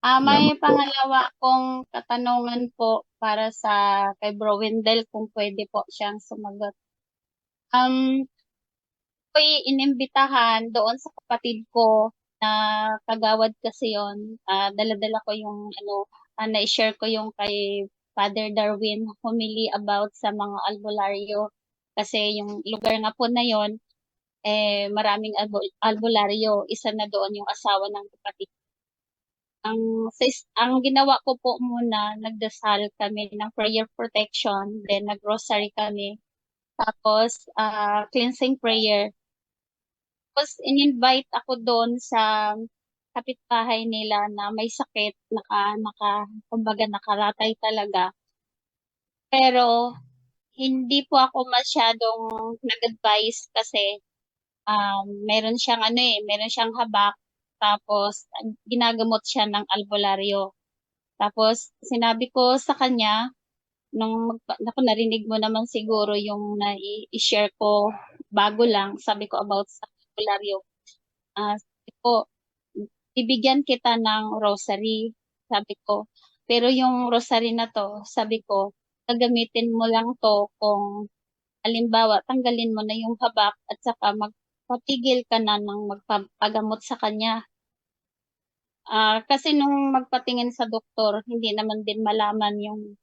May Salamat po. pangalawa akong katanungan po para sa kay Bro Wendell kung pwede po siyang sumagot. Um, Ako'y inimbitahan doon sa kapatid ko na kagawad kasi yon. Dala-dala ko yung ano, na-share ko yung kay Father Darwin homily about sa mga albularyo. Kasi yung lugar nga po na yon, maraming albularyo. Isa na doon yung asawa ng kapatid. Ang ginawa ko po muna, nagdasal kami ng prayer protection, then nag-rosary kami. Tapos, cleansing prayer. Tapos, in-invite ako doon sa kapitbahay nila na may sakit, kumbaga nakaratay talaga. Pero, hindi po ako masyadong nag-advise kasi meron siyang meron siyang habak, tapos ginagamot siya ng albularyo. Tapos, sinabi ko sa kanya, naku, narinig mo naman siguro yung na-i-share ko bago lang, sabi ko about sa albularyo. Sabi ko, bibigyan kita ng rosary, sabi ko. Pero yung rosary na to, sabi ko, gagamitin mo lang to kung halimbawa, tanggalin mo na yung habak at saka magpatigil ka na ng magpapagamot sa kanya. Kasi nung magpatingin sa doktor, hindi naman din malaman yung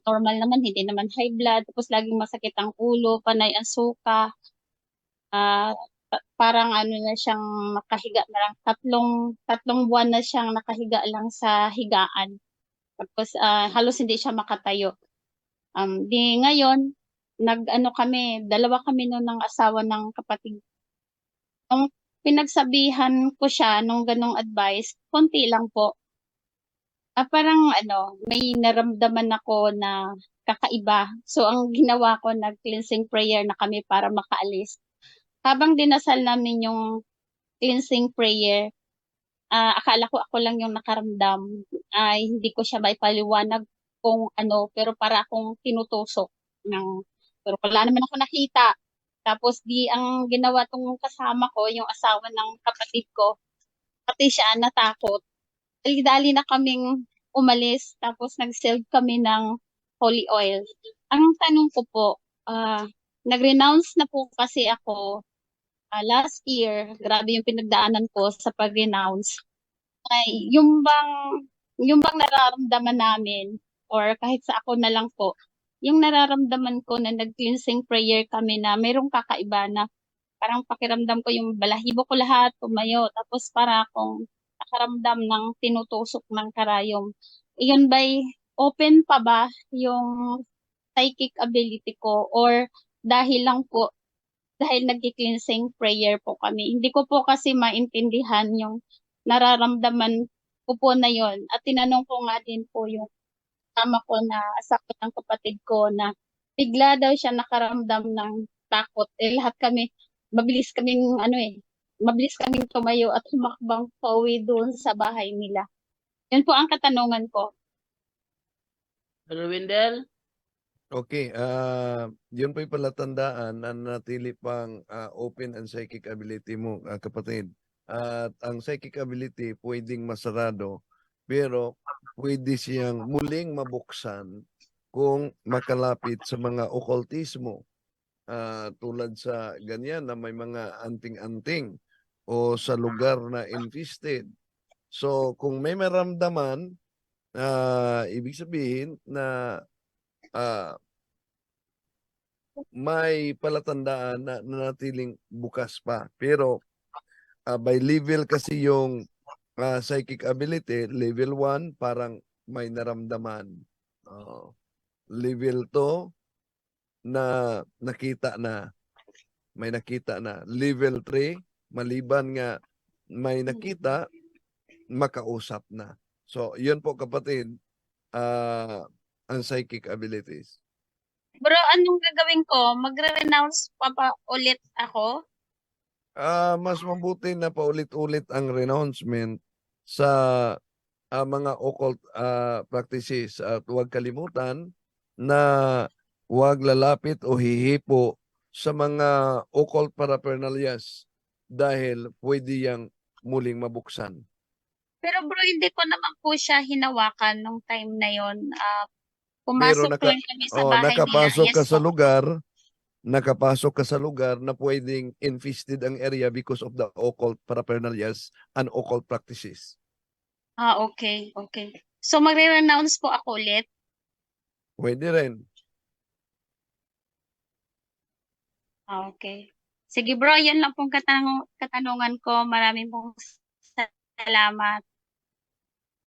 normal naman, hindi naman high blood, tapos laging masakit ang ulo, panay ang suka, parang ano na siyang nakahiga na lang, tatlong buwan na siyang nakahiga lang sa higaan. Tapos halos hindi siya makatayo. Di ngayon, nag-ano kami, dalawa kami noon ng asawa ng kapatid. Nung pinagsabihan ko siya nung ganong advice, konti lang po. Parang may naramdaman ako na kakaiba. So, ang ginawa ko, nag-cleansing prayer na kami para makaalis. Habang dinasal namin yung cleansing prayer, akala ko ako lang yung nakaramdam. Ay, hindi ko siya maipaliwanag kung ano, pero para akong tinutusok ng, pero wala naman ako nakita. Tapos ang ginawa tong kasama ko, yung asawa ng kapatid ko, pati siya natakot. Dali-dali na kaming umalis, tapos nag-save kami ng holy oil. Ang tanong ko po, nag-renounce na po kasi ako last year. Grabe yung pinagdaanan ko sa pag-renounce. Ay, yung bang nararamdaman namin, or kahit sa ako na lang po, yung nararamdaman ko na nag-cleansing prayer kami na mayroong kakaiba na parang pakiramdam ko yung balahibo ko lahat tumayo, tapos para akong nakaramdam ng tinutusok ng karayom. Iyon ba'y open pa ba yung psychic ability ko, or dahil lang po dahil nag-cleansing prayer po kami. Hindi ko po kasi maintindihan yung nararamdaman ko po na yon. At tinanong ko nga din po yung tama ko na asawa ng kapatid ko na bigla daw siya nakaramdam ng takot. Lahat kami, mabilis kaming tumayo at humakbang pauwi doon sa bahay nila. Yun po ang katanungan ko. Brother Wendell? Okay, yun po'y palatandaan na natili pang open ang psychic ability mo, kapatid. At ang psychic ability pwedeng masarado, pero pwede siyang muling mabuksan kung makalapit sa mga okultismo. Tulad sa ganyan na may mga anting-anting o sa lugar na infested. So, kung may maramdaman, ibig sabihin na ah, may palatandaan na nanatiling bukas pa. Pero by level kasi yung psychic ability, level 1 parang may naramdaman. Level 2 na nakita na, may nakita na. Level 3, maliban nga may nakita, makausap na. So, yun po kapatid, ang psychic abilities. Bro, anong gagawin ko? Magre-renounce pa ulit ako? Mas mabuti na paulit-ulit ang renouncement sa mga occult practices at huwag kalimutan na huwag lalapit o hihipo sa mga occult paraphernalias dahil pwede yang muling mabuksan. Pero bro, hindi ko naman po siya hinawakan nung time na yon. Pero Pumasok lang kami sa oh, bahay nila. nakapasok ka Yes sa po. lugar na pwedeng infested ang area because of the occult paraphernalias and occult practices. Okay, okay. So magre-renounce po ako ulit. Pwede rin. Okay. Sige bro, yan lang pong katanungan ko. Maraming pong salamat.